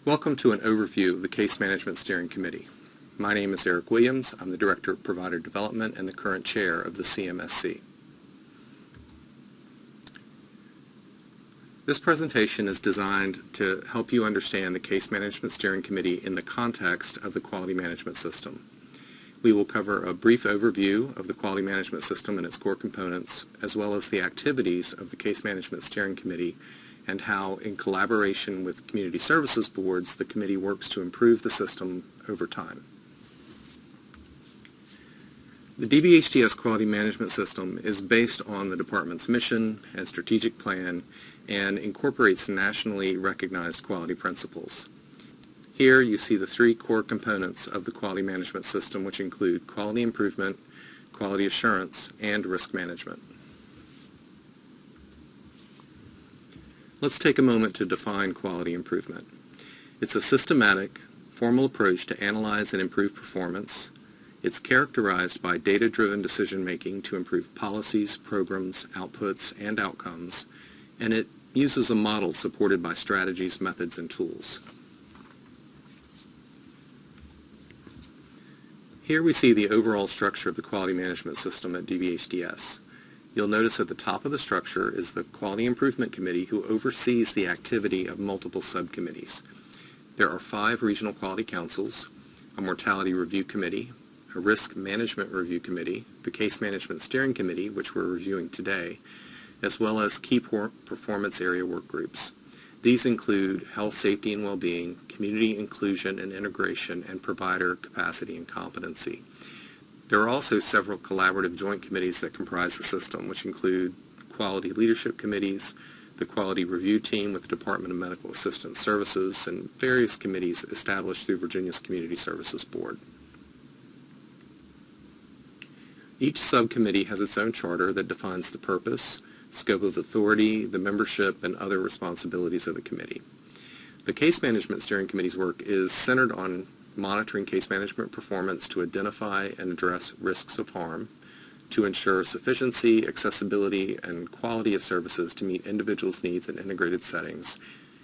Welcome to an overview of the Case Management Steering Committee. My name is Eric Williams. I'm the Director of Provider Development and the current Chair of the CMSC. This presentation is designed to help you understand the Case Management Steering Committee in the context of the quality management system. We will cover a brief overview of the quality management system and its core components, as well as the activities of the Case Management Steering Committee and how, in collaboration with community services boards, the committee works to improve the system over time. The DBHDS quality management system is based on the department's mission and strategic plan and incorporates nationally recognized quality principles. Here you see the three core components of the quality management system, which include quality improvement, quality assurance, and risk management. Let's take a moment to define quality improvement. It's a systematic, formal approach to analyze and improve performance. It's characterized by data-driven decision-making to improve policies, programs, outputs, and outcomes, and it uses a model supported by strategies, methods, and tools. Here we see the overall structure of the quality management system at DBHDS. You'll notice at the top of the structure is the Quality Improvement Committee, who oversees the activity of multiple subcommittees. There are 5 regional quality councils, a mortality review committee, a risk management review committee, the Case Management Steering Committee, which we're reviewing today, as well as key performance area work groups. These include health, safety, and well-being, community inclusion and integration, and provider capacity and competency. There are also several collaborative joint committees that comprise the system, which include quality leadership committees, the quality review team with the Department of Medical Assistance Services, and various committees established through Virginia's Community Services Board. Each subcommittee has its own charter that defines the purpose, scope of authority, the membership, and other responsibilities of the committee. The Case Management Steering Committee's work is centered on monitoring case management performance to identify and address risks of harm, to ensure sufficiency, accessibility, and quality of services to meet individuals' needs in integrated settings,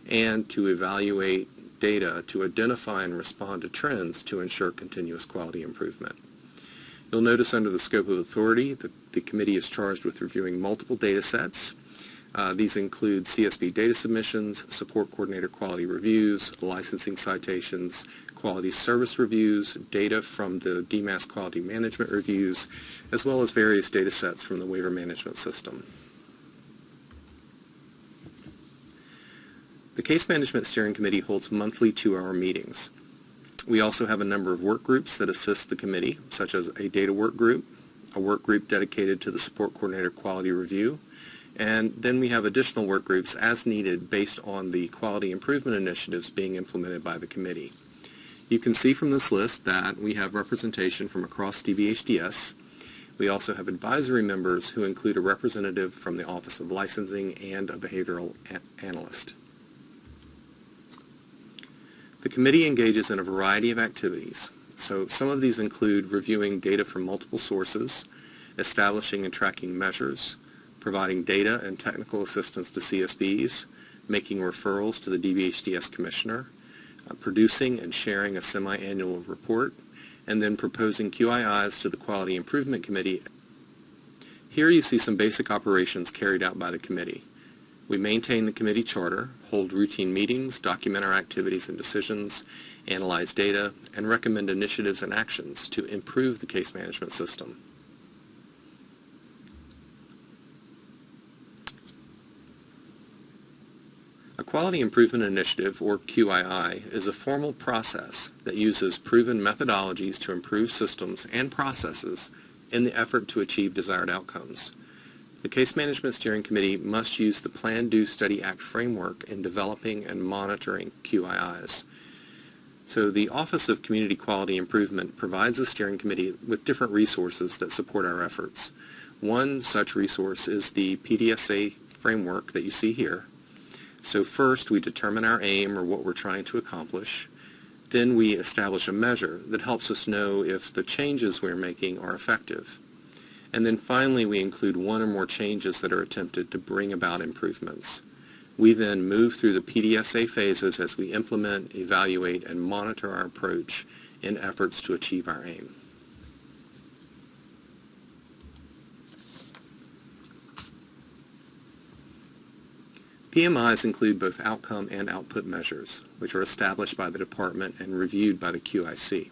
and to evaluate data to identify and respond to trends to ensure continuous quality improvement. You'll notice under the scope of authority, the committee is charged with reviewing multiple data sets. These include CSB data submissions, support coordinator quality reviews, licensing citations, quality service reviews, data from the DMAS quality management reviews, as well as various data sets from the waiver management system. The Case Management Steering Committee holds monthly 2-hour meetings. We also have a number of work groups that assist the committee, such as a data work group, a work group dedicated to the support coordinator quality review, and then we have additional work groups as needed based on the quality improvement initiatives being implemented by the committee. You can see from this list that we have representation from across DBHDS. We also have advisory members who include a representative from the Office of Licensing and a behavioral analyst. The committee engages in a variety of activities. So some of these include reviewing data from multiple sources, establishing and tracking measures, providing data and technical assistance to CSBs, making referrals to the DBHDS Commissioner, producing and sharing a semi-annual report, and then proposing QIIs to the Quality Improvement Committee. Here you see some basic operations carried out by the committee. We maintain the committee charter, hold routine meetings, document our activities and decisions, analyze data, and recommend initiatives and actions to improve the case management system. A Quality Improvement Initiative, or QII, is a formal process that uses proven methodologies to improve systems and processes in the effort to achieve desired outcomes. The Case Management Steering Committee must use the Plan, Do, Study, Act framework in developing and monitoring QIIs. So the Office of Community Quality Improvement provides the Steering Committee with different resources that support our efforts. One such resource is the PDSA framework that you see here. So first we determine our aim or what we're trying to accomplish. Then we establish a measure that helps us know if the changes we're making are effective. And then finally we include one or more changes that are attempted to bring about improvements. We then move through the PDSA phases as we implement, evaluate, and monitor our approach in efforts to achieve our aim. PMIs include both outcome and output measures, which are established by the department and reviewed by the QIC.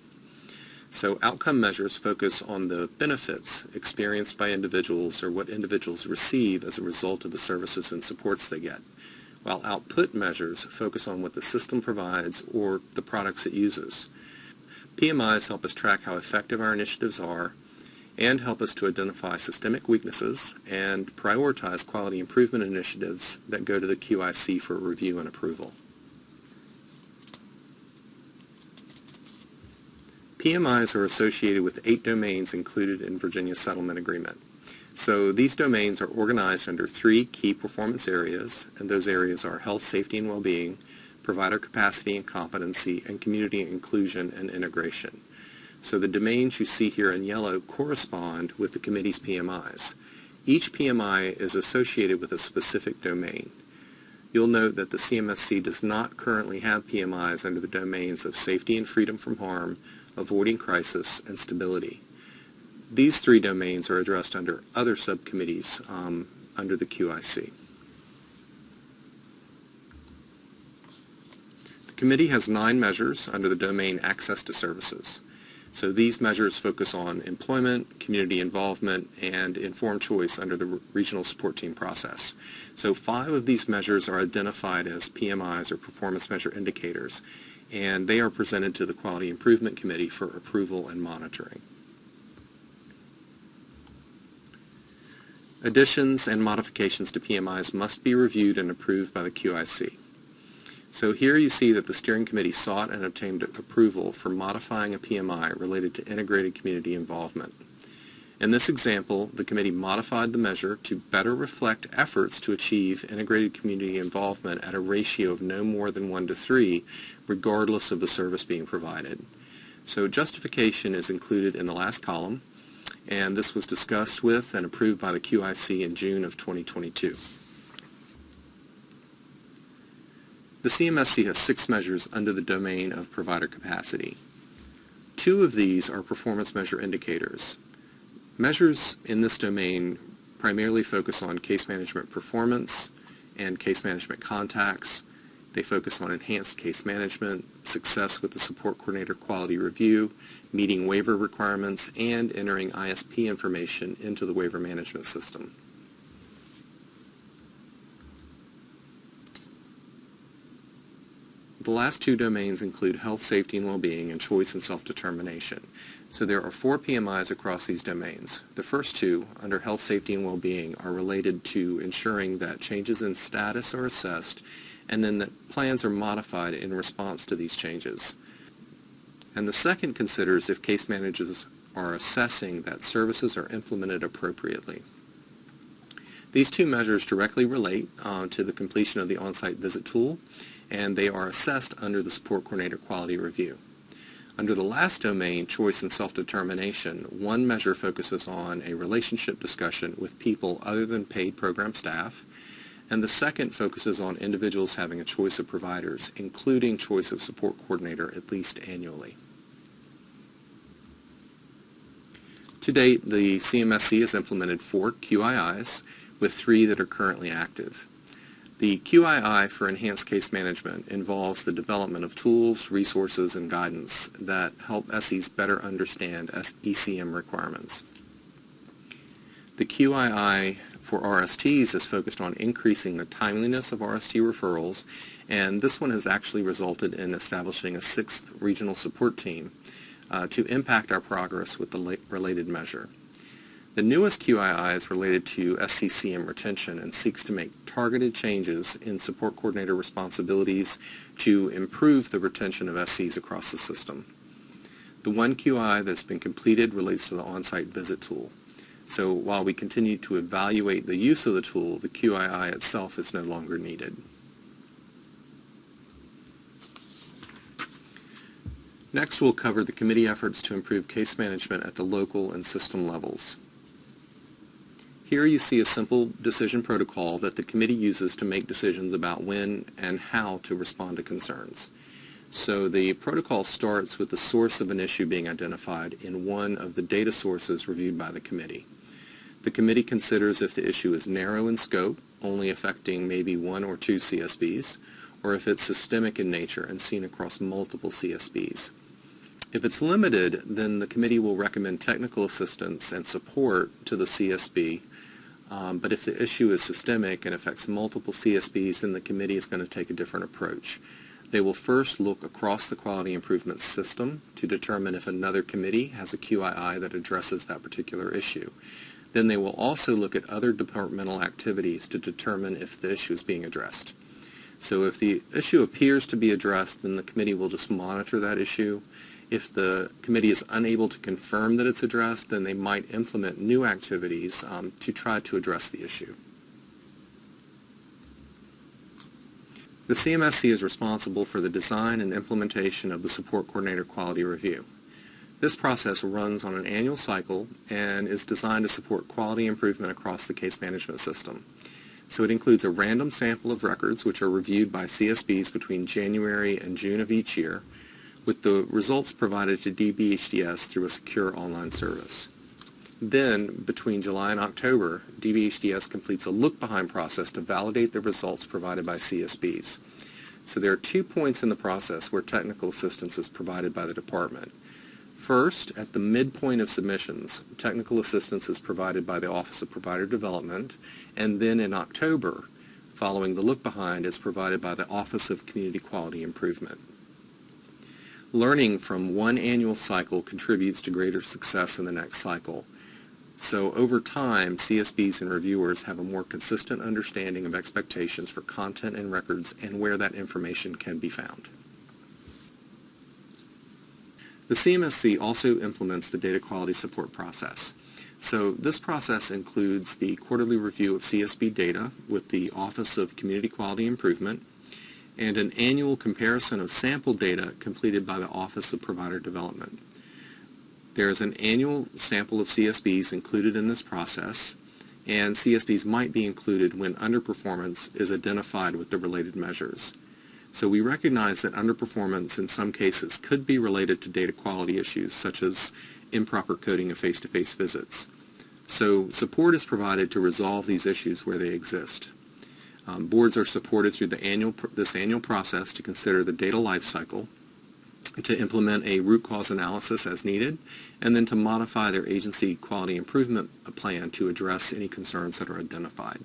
So outcome measures focus on the benefits experienced by individuals or what individuals receive as a result of the services and supports they get, while output measures focus on what the system provides or the products it uses. PMIs help us track how effective our initiatives are and help us to identify systemic weaknesses and prioritize quality improvement initiatives that go to the QIC for review and approval. PMIs are associated with 8 domains included in Virginia's settlement agreement. So these domains are organized under 3 key performance areas, and those areas are health, safety, and well-being, provider capacity and competency, and community inclusion and integration. So the domains you see here in yellow correspond with the committee's PMIs. Each PMI is associated with a specific domain. You'll note that the CMSC does not currently have PMIs under the domains of safety and freedom from harm, avoiding crisis, and stability. These 3 domains are addressed under other subcommittees under the QIC. The committee has 9 measures under the domain access to services. So these measures focus on employment, community involvement, and informed choice under the regional support team process. So 5 of these measures are identified as PMIs or performance measure indicators, and they are presented to the Quality Improvement Committee for approval and monitoring. Additions and modifications to PMIs must be reviewed and approved by the QIC. So here you see that the steering committee sought and obtained approval for modifying a PMI related to integrated community involvement. In this example, the committee modified the measure to better reflect efforts to achieve integrated community involvement at a ratio of no more than 1:3, regardless of the service being provided. So justification is included in the last column, and this was discussed with and approved by the QIC in June of 2022. The CMSC has 6 measures under the domain of provider capacity. 2 of these are performance measure indicators. Measures in this domain primarily focus on case management performance and case management contacts. They focus on enhanced case management, success with the support coordinator quality review, meeting waiver requirements, and entering ISP information into the waiver management system. The last 2 domains include health, safety, and well-being, and choice and self-determination. So there are 4 PMIs across these domains. The first 2, under health, safety, and well-being, are related to ensuring that changes in status are assessed and then that plans are modified in response to these changes. And the second considers if case managers are assessing that services are implemented appropriately. These 2 measures directly relate to the completion of the on-site visit tool, and they are assessed under the support coordinator quality review. Under the last domain, choice and self-determination, one measure focuses on a relationship discussion with people other than paid program staff, and the second focuses on individuals having a choice of providers, including choice of support coordinator at least annually. To date, the CMSC has implemented 4 QIIs, with 3 that are currently active. The QII for Enhanced Case Management involves the development of tools, resources, and guidance that help SEs better understand ECM requirements. The QII for RSTs is focused on increasing the timeliness of RST referrals, and this one has actually resulted in establishing a 6th regional support team to impact our progress with the related measure. The newest QII is related to SCCM retention and seeks to make targeted changes in support coordinator responsibilities to improve the retention of SCs across the system. The one QI that's been completed relates to the on-site visit tool. So while we continue to evaluate the use of the tool, the QII itself is no longer needed. Next, we'll cover the committee efforts to improve case management at the local and system levels. Here you see a simple decision protocol that the committee uses to make decisions about when and how to respond to concerns. So the protocol starts with the source of an issue being identified in one of the data sources reviewed by the committee. The committee considers if the issue is narrow in scope, only affecting maybe one or two CSBs, or if it's systemic in nature and seen across multiple CSBs. If it's limited, then the committee will recommend technical assistance and support to the CSB. But if the issue is systemic and affects multiple CSBs, then the committee is going to take a different approach. They will first look across the quality improvement system to determine if another committee has a QII that addresses that particular issue. Then they will also look at other departmental activities to determine if the issue is being addressed. So if the issue appears to be addressed, then the committee will just monitor that issue. If the committee is unable to confirm that it's addressed, then they might implement new activities to try to address the issue. The CMSC is responsible for the design and implementation of the Support Coordinator Quality Review. This process runs on an annual cycle and is designed to support quality improvement across the case management system. So it includes a random sample of records which are reviewed by CSBs between January and June of each year, with the results provided to DBHDS through a secure online service. Then, between July and October, DBHDS completes a look-behind process to validate the results provided by CSBs. So there are 2 points in the process where technical assistance is provided by the department. First, at the midpoint of submissions, technical assistance is provided by the Office of Provider Development, and then in October, following the look-behind, is provided by the Office of Community Quality Improvement. Learning from one annual cycle contributes to greater success in the next cycle. So over time, CSBs and reviewers have a more consistent understanding of expectations for content and records and where that information can be found. The CMSC also implements the data quality support process. So this process includes the quarterly review of CSB data with the Office of Community Quality Improvement and an annual comparison of sample data completed by the Office of Provider Development. There is an annual sample of CSBs included in this process, and CSBs might be included when underperformance is identified with the related measures. So we recognize that underperformance in some cases could be related to data quality issues such as improper coding of face-to-face visits. So support is provided to resolve these issues where they exist. Boards are supported through this annual process to consider the data life cycle, to implement a root cause analysis as needed, and then to modify their agency quality improvement plan to address any concerns that are identified.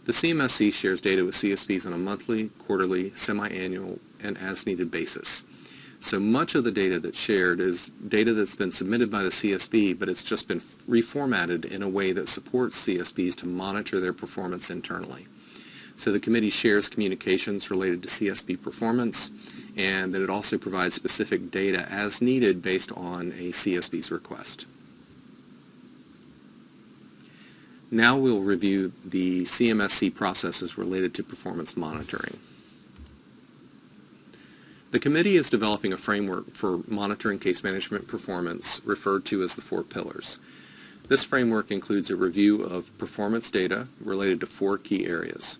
The CMSC shares data with CSBs on a monthly, quarterly, semi-annual, and as-needed basis. So much of the data that's shared is data that's been submitted by the CSB, but it's just been reformatted in a way that supports CSBs to monitor their performance internally. So the committee shares communications related to CSB performance, and that it also provides specific data as needed based on a CSB's request. Now we'll review the CMSC processes related to performance monitoring. The committee is developing a framework for monitoring case management performance referred to as the 4 pillars. This framework includes a review of performance data related to 4 key areas.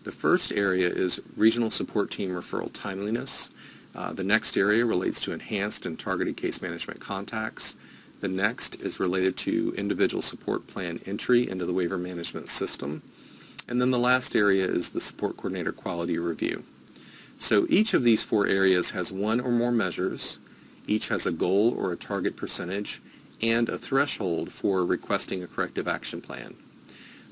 The first area is regional support team referral timeliness. The next area relates to enhanced and targeted case management contacts. The next is related to individual support plan entry into the waiver management system. And then the last area is the support coordinator quality review. So each of these 4 areas has one or more measures. Each has a goal or a target percentage and a threshold for requesting a corrective action plan.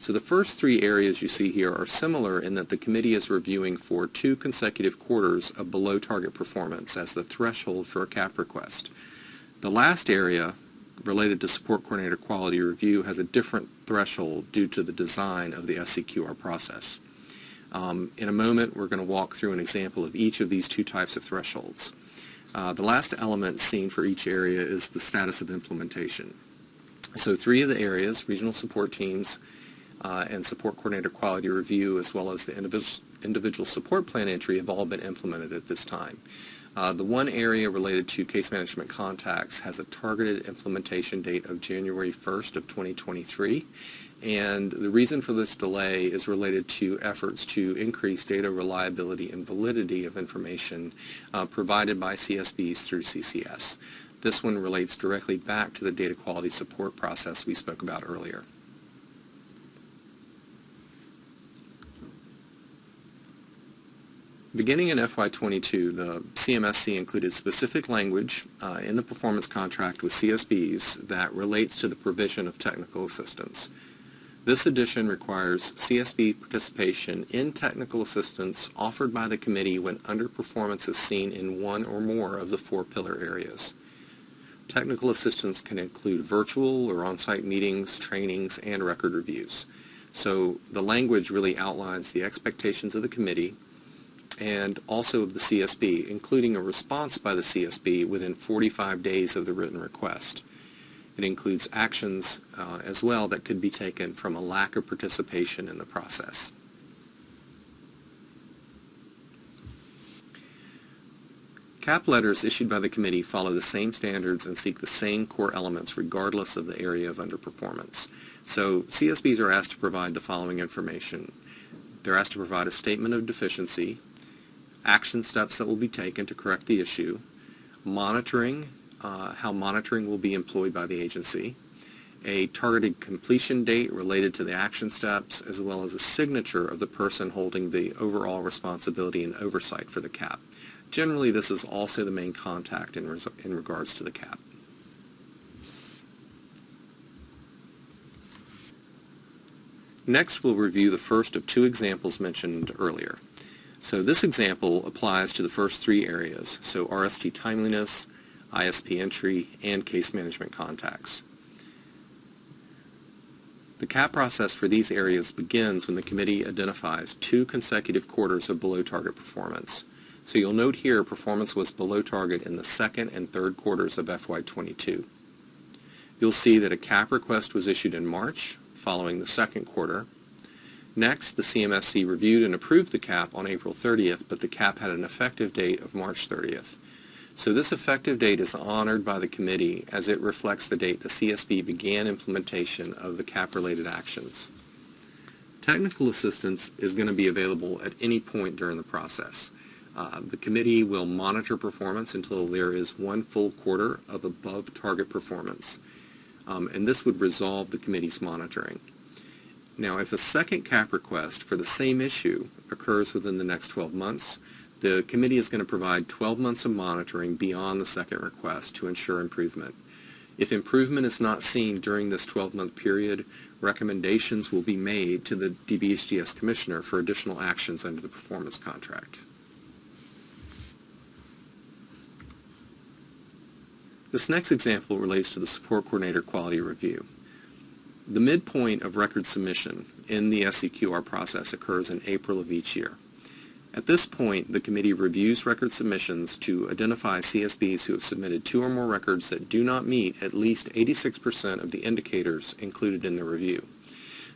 So the first 3 areas you see here are similar in that the committee is reviewing for 2 consecutive quarters of below target performance as the threshold for a CAP request. The last area, related to support coordinator quality review, has a different threshold due to the design of the SCQR process. In a moment, we're going to walk through an example of each of these 2 types of thresholds. The last element seen for each area is the status of implementation. So 3 of the areas, regional support teams and support coordinator quality review, as well as the individual support plan entry, have all been implemented at this time. The one area related to case management contacts has a targeted implementation date of January 1st of 2023, and the reason for this delay is related to efforts to increase data reliability and validity of information provided by CSBs through CCS. This one relates directly back to the data quality support process we spoke about earlier. Beginning in FY22, the cmsc included specific language in the performance contract with CSBs that relates to the provision of technical assistance. This addition requires CSB participation in technical assistance offered by the committee when underperformance is seen in one or more of the 4 pillar areas. Technical assistance can include virtual or on-site meetings, trainings, and record reviews. So the language really outlines the expectations of the committee and also of the CSB, including a response by the CSB within 45 days of the written request. It includes actions as well that could be taken from a lack of participation in the process. CAP letters issued by the committee follow the same standards and seek the same core elements regardless of the area of underperformance. So CSBs are asked to provide the following information. They're asked to provide a statement of deficiency, action steps that will be taken to correct the issue, monitoring, how monitoring will be employed by the agency, a targeted completion date related to the action steps, as well as a signature of the person holding the overall responsibility and oversight for the CAP. Generally, this is also the main contact in regards to the CAP. Next, we'll review the first of 2 examples mentioned earlier. So this example applies to the first 3 areas, so RST timeliness, ISP entry, and case management contacts. The CAP process for these areas begins when the committee identifies 2 consecutive quarters of below target performance. So you'll note here performance was below target in the 2nd and 3rd quarters of FY22. You'll see that a CAP request was issued in March, following the 2nd quarter. Next, the cmsc reviewed and approved the CAP on April 30th, but the CAP had an effective date of March 30th. So this effective date is honored by the committee as it reflects the date the CSB began implementation of the CAP-related actions. Technical assistance is going to be available at any point during the process. The committee will monitor performance until there is 1 full quarter of above target performance, and this would resolve the committee's monitoring. Now, if a second CAP request for the same issue occurs within the next 12 months, the committee is going to provide 12 months of monitoring beyond the second request to ensure improvement. If improvement is not seen during this 12-month period, recommendations will be made to the DBHDS Commissioner for additional actions under the performance contract. This next example relates to the Support Coordinator Quality Review. The midpoint of record submission in the SCQR process occurs in April of each year. At this point, the committee reviews record submissions to identify CSBs who have submitted 2 or more records that do not meet at least 86% of the indicators included in the review.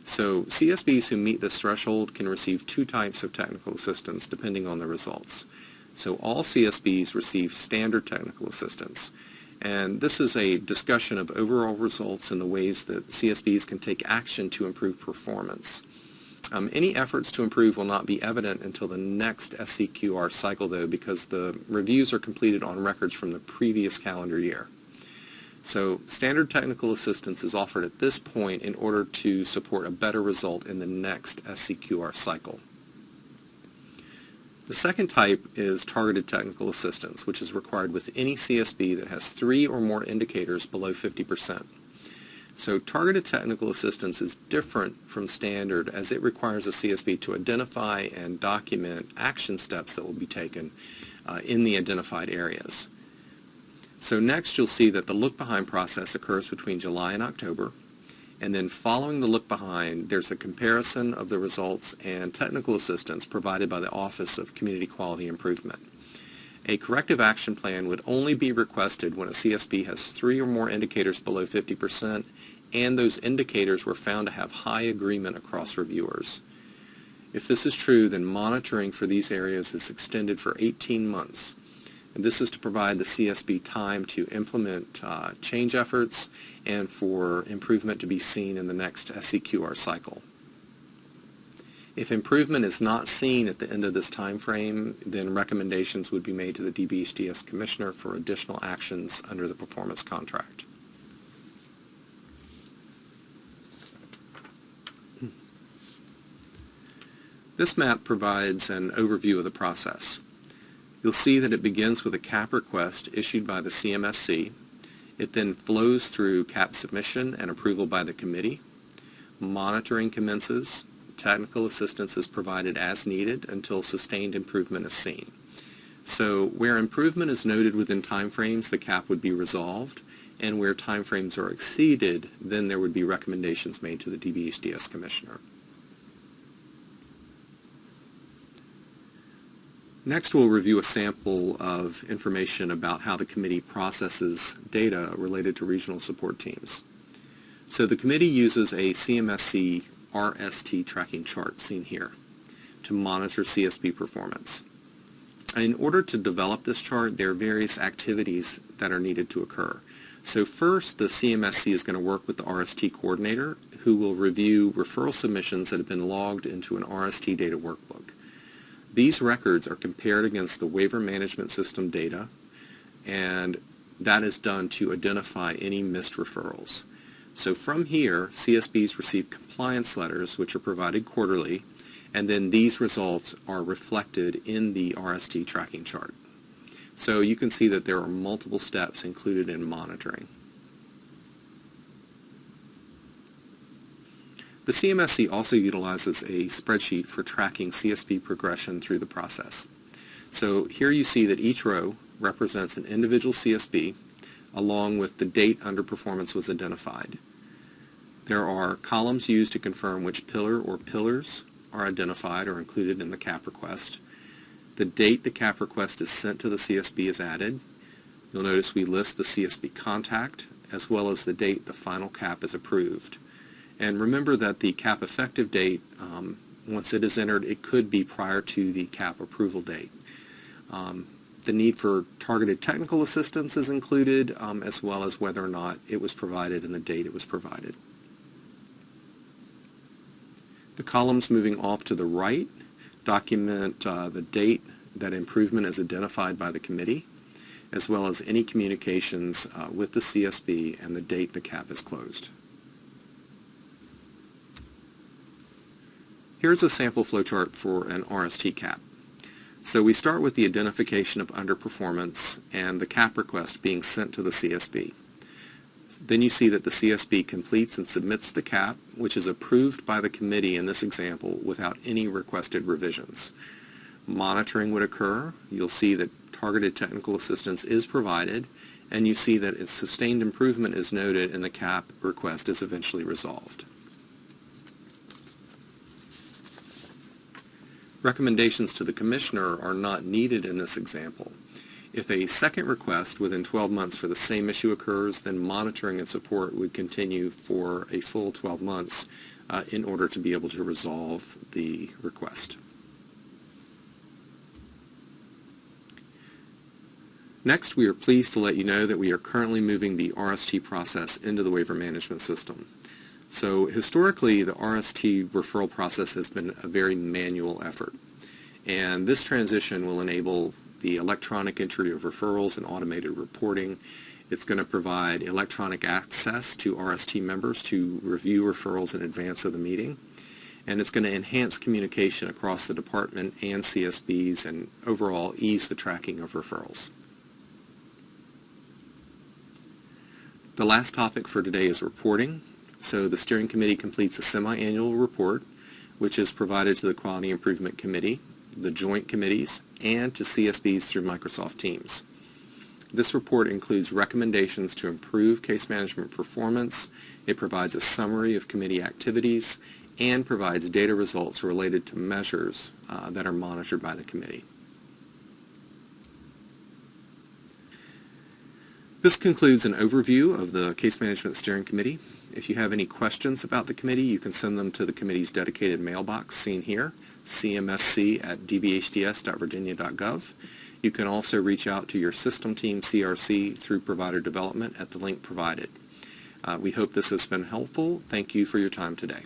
So CSBs who meet this threshold can receive 2 types of technical assistance depending on the results. So all CSBs receive standard technical assistance. And this is a discussion of overall results and the ways that CSBs can take action to improve performance. Any efforts to improve will not be evident until the next SCQR cycle, though, because the reviews are completed on records from the previous calendar year. So standard technical assistance is offered at this point in order to support a better result in the next SCQR cycle. The second type is targeted technical assistance, which is required with any CSB that has 3 or more indicators below 50%. So targeted technical assistance is different from standard as it requires a CSB to identify and document action steps that will be taken in the identified areas. So next you'll see that the look-behind process occurs between July and October, and then following the look-behind, there's a comparison of the results and technical assistance provided by the Office of Community Quality Improvement. A corrective action plan would only be requested when a CSB has 3 or more indicators below 50%, and those indicators were found to have high agreement across reviewers. If this is true, then monitoring for these areas is extended for 18 months. And this is to provide the CSB time to implement change efforts and for improvement to be seen in the next SCQR cycle. If improvement is not seen at the end of this time frame, then recommendations would be made to the DBHDS Commissioner for additional actions under the performance contract. This map provides an overview of the process. You'll see that it begins with a CAP request issued by the cmsc. It then flows through CAP submission and approval by the committee. Monitoring commences. Technical assistance is provided as needed until sustained improvement is seen. So where improvement is noted within timeframes, the CAP would be resolved, and where timeframes are exceeded, then there would be recommendations made to the DBHDS Commissioner. Next, we'll review a sample of information about how the committee processes data related to regional support teams. So the committee uses a cmsc RST tracking chart, seen here, to monitor CSB performance. In order to develop this chart, there are various activities that are needed to occur. So first, the cmsc is going to work with the RST coordinator, who will review referral submissions that have been logged into an RST data workbook. These records are compared against the waiver management system data, and that is done to identify any missed referrals. So from here, CSBs receive compliance letters, which are provided quarterly, and then these results are reflected in the RST tracking chart. So you can see that there are multiple steps included in monitoring. The cmsc also utilizes a spreadsheet for tracking CSB progression through the process. So here you see that each row represents an individual CSB along with the date underperformance was identified. There are columns used to confirm which pillar or pillars are identified or included in the CAP request. The date the CAP request is sent to the CSB is added. You'll notice we list the CSB contact as well as the date the final CAP is approved. And remember that the CAP effective date, once it is entered, it could be prior to the CAP approval date. The need for targeted technical assistance is included, as well as whether or not it was provided and the date it was provided. The columns moving off to the right document the date that improvement is identified by the committee, as well as any communications with the CSB and the date the CAP is closed. Here's a sample flowchart for an RST CAP. So we start with the identification of underperformance and the CAP request being sent to the CSB. Then you see that the CSB completes and submits the CAP, which is approved by the committee in this example without any requested revisions. Monitoring would occur. You'll see that targeted technical assistance is provided, and you see that its sustained improvement is noted and the CAP request is eventually resolved. Recommendations to the Commissioner are not needed in this example. If a second request within 12 months for the same issue occurs, then monitoring and support would continue for a full 12 months in order to be able to resolve the request. Next, we are pleased to let you know that we are currently moving the RST process into the waiver management system. So historically, the RST referral process has been a very manual effort, and this transition will enable the electronic entry of referrals and automated reporting. It's going to provide electronic access to RST members to review referrals in advance of the meeting, and it's going to enhance communication across the department and CSBs and overall ease the tracking of referrals. The last topic for today is reporting. So the steering committee completes a semi-annual report, which is provided to the Quality Improvement Committee, the joint committees, and to CSBs through Microsoft Teams. This report includes recommendations to improve case management performance. It provides a summary of committee activities and provides data results related to measures that are monitored by the committee. This concludes an overview of the Case Management Steering Committee. If you have any questions about the committee, you can send them to the committee's dedicated mailbox seen here, cmsc@dbhds.virginia.gov. You can also reach out to your system team CRC through provider development at the link provided. We hope this has been helpful. Thank you for your time today.